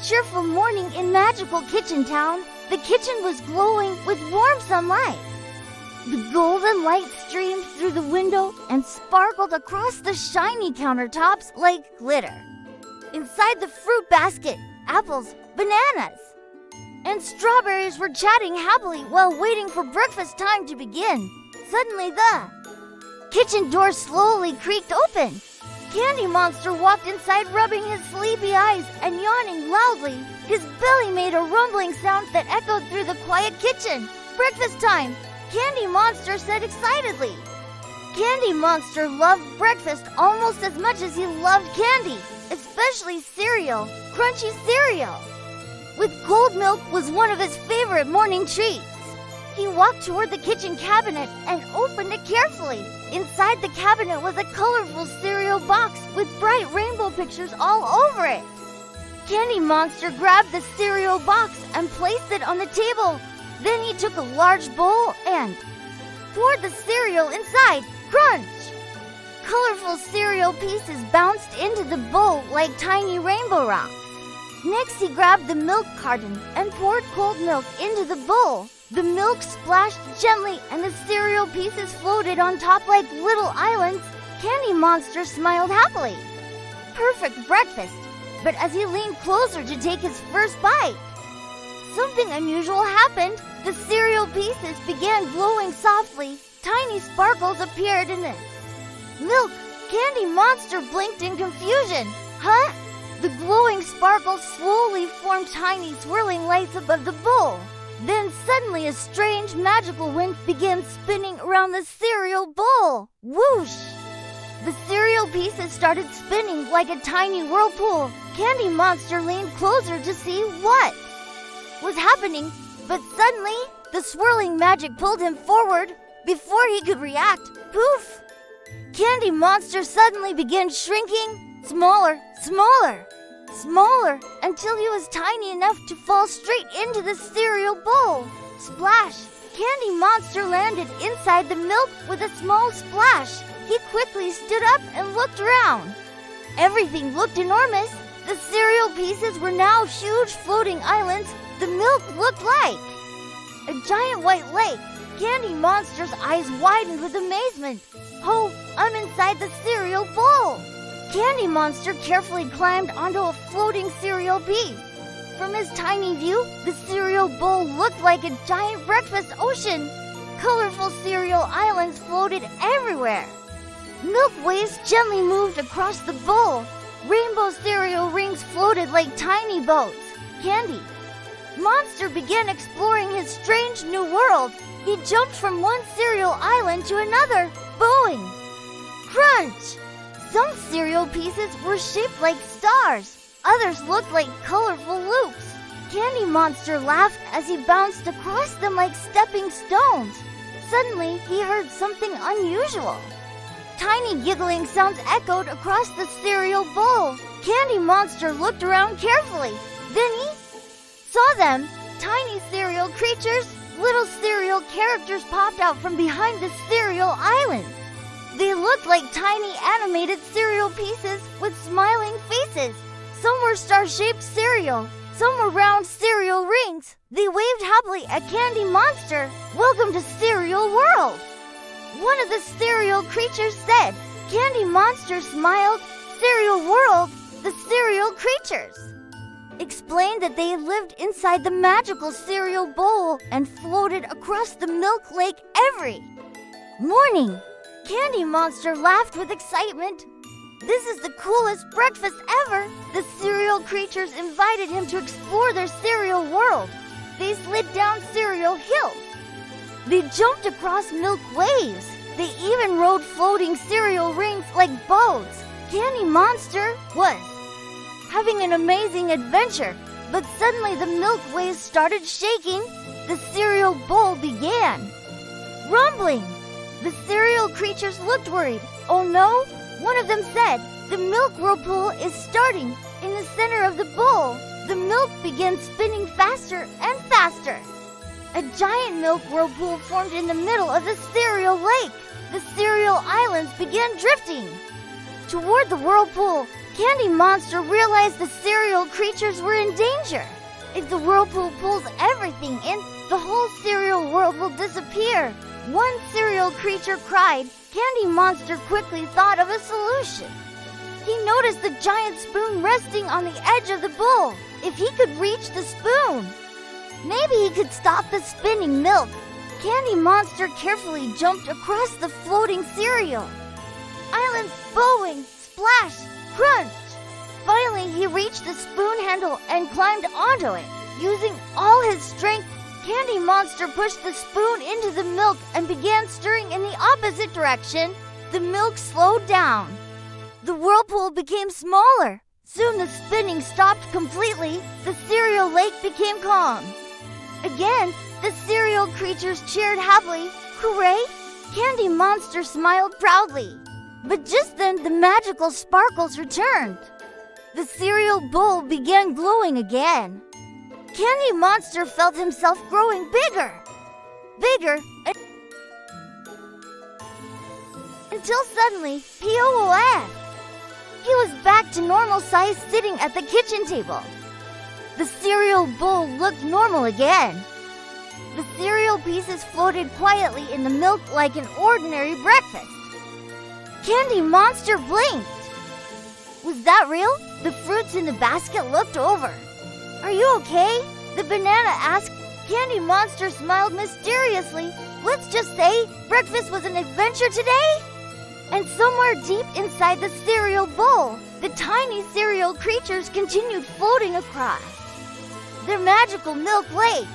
cheerful morning in magical Kitchen Town. The kitchen was glowing with warm sunlight. The golden light streamed through the window and sparkled across the shiny countertops like glitter. Inside the fruit basket, apples, bananas, and strawberries were chatting happily while waiting for breakfast time to begin. Suddenly, the kitchen door slowly creaked open. Candy Monster walked inside, rubbing his sleepy eyes and yawning loudly. His belly made a rumbling sound that echoed through the quiet kitchen. "Breakfast time!" Candy Monster said excitedly. Candy Monster loved breakfast almost as much as he loved candy, especially cereal, crunchy cereal. With cold milk was one of his favorite morning treats. He walked toward the kitchen cabinet and opened it carefully. Inside the cabinet was a colorful cereal box with bright rainbow pictures all over it. Candy Monster grabbed the cereal box and placed it on the table. Then he took a large bowl and poured the cereal inside. Crunch! Colorful cereal pieces bounced into the bowl like tiny rainbow rocks. Next, he grabbed the milk carton and poured cold milk into the bowl. The milk splashed gently and the cereal pieces floated on top like little islands. Candy Monster smiled happily. Perfect breakfast. But as he leaned closer to take his first bite, something unusual happened. The cereal pieces began glowing softly. Tiny sparkles appeared in the milk. Candy Monster blinked in confusion. Huh? The glowing sparkles slowly formed tiny swirling lights above the bowl. Then suddenly a strange magical wind began spinning around the cereal bowl. Whoosh! The cereal pieces started spinning like a tiny whirlpool. Candy Monster leaned closer to see what was happening, but suddenly the swirling magic pulled him forward. Before he could react, poof! Candy Monster suddenly began shrinking, smaller, until he was tiny enough to fall straight into the cereal bowl. Splash! Candy Monster landed inside the milk with a small splash. He quickly stood up and looked around. Everything looked enormous. The cereal pieces were now huge floating islands. The milk looked like a giant white lake. Candy Monster's eyes widened with amazement. "Oh, I'm inside the cereal bowl!" Candy Monster carefully climbed onto a floating cereal piece. From his tiny view, the cereal bowl looked like a giant breakfast ocean. Colorful cereal islands floated everywhere. Milk waves gently moved across the bowl. Rainbow cereal rings floated like tiny boats. Candy Monster began exploring his strange new world. He jumped from one cereal island to another, bowing. Crunch! Some cereal pieces were shaped like stars. Others looked like colorful loops. Candy Monster laughed as he bounced across them like stepping stones. Suddenly, he heard something unusual. Tiny giggling sounds echoed across the cereal bowl. Candy Monster looked around carefully. Then he saw them. Tiny cereal creatures. Little cereal characters popped out from behind the cereal island. They looked like tiny animated cereal pieces with smiling faces. Some were star-shaped cereal. Some were round cereal rings. They waved happily at Candy Monster. "Welcome to Cereal World!" One of the cereal creatures said. Candy Monster smiled. Cereal World, the cereal creatures explained that they lived inside the magical cereal bowl and floated across the milk lake every morning. Candy Monster laughed with excitement. "This is the coolest breakfast ever!" The cereal creatures invited him to explore their cereal world. They slid down cereal hills. They jumped across milk waves. They even rode floating cereal rings like boats. Candy Monster was having an amazing adventure, but suddenly the milk waves started shaking. The cereal bowl began rumbling. The cereal creatures looked worried. "Oh no," one of them said. "The milk whirlpool is starting." In the center of the bowl, the milk began spinning faster and faster. A giant milk whirlpool formed in the middle of the cereal lake. The cereal islands began drifting toward the whirlpool. Candy Monster realized the cereal creatures were in danger. If the whirlpool pulls everything in, the whole cereal world will disappear. One cereal creature cried. Candy Monster quickly thought of a solution. He noticed the giant spoon resting on the edge of the bowl. If he could reach the spoon, maybe he could stop the spinning milk. Candy Monster carefully jumped across the floating cereal. Islands bowing, splash, crunch. Finally, he reached the spoon handle and climbed onto it. Using all his strength, Candy Monster pushed the spoon into the milk and began stirring in the opposite direction. The milk slowed down. The whirlpool became smaller. Soon the spinning stopped completely. The cereal lake became calm. Again, the cereal creatures cheered happily. Hooray! Candy Monster smiled proudly. But just then, the magical sparkles returned. The cereal bowl began glowing again. Candy Monster felt himself growing bigger, until suddenly, POOF! He was back to normal size sitting at the kitchen table. The cereal bowl looked normal again. The cereal pieces floated quietly in the milk like an ordinary breakfast. Candy Monster blinked. Was that real? The fruits in the basket looked over. Are you okay? The banana asked. Candy Monster smiled mysteriously. Let's just say breakfast was an adventure today. And somewhere deep inside the cereal bowl, the tiny cereal creatures continued floating across their magical milk lake.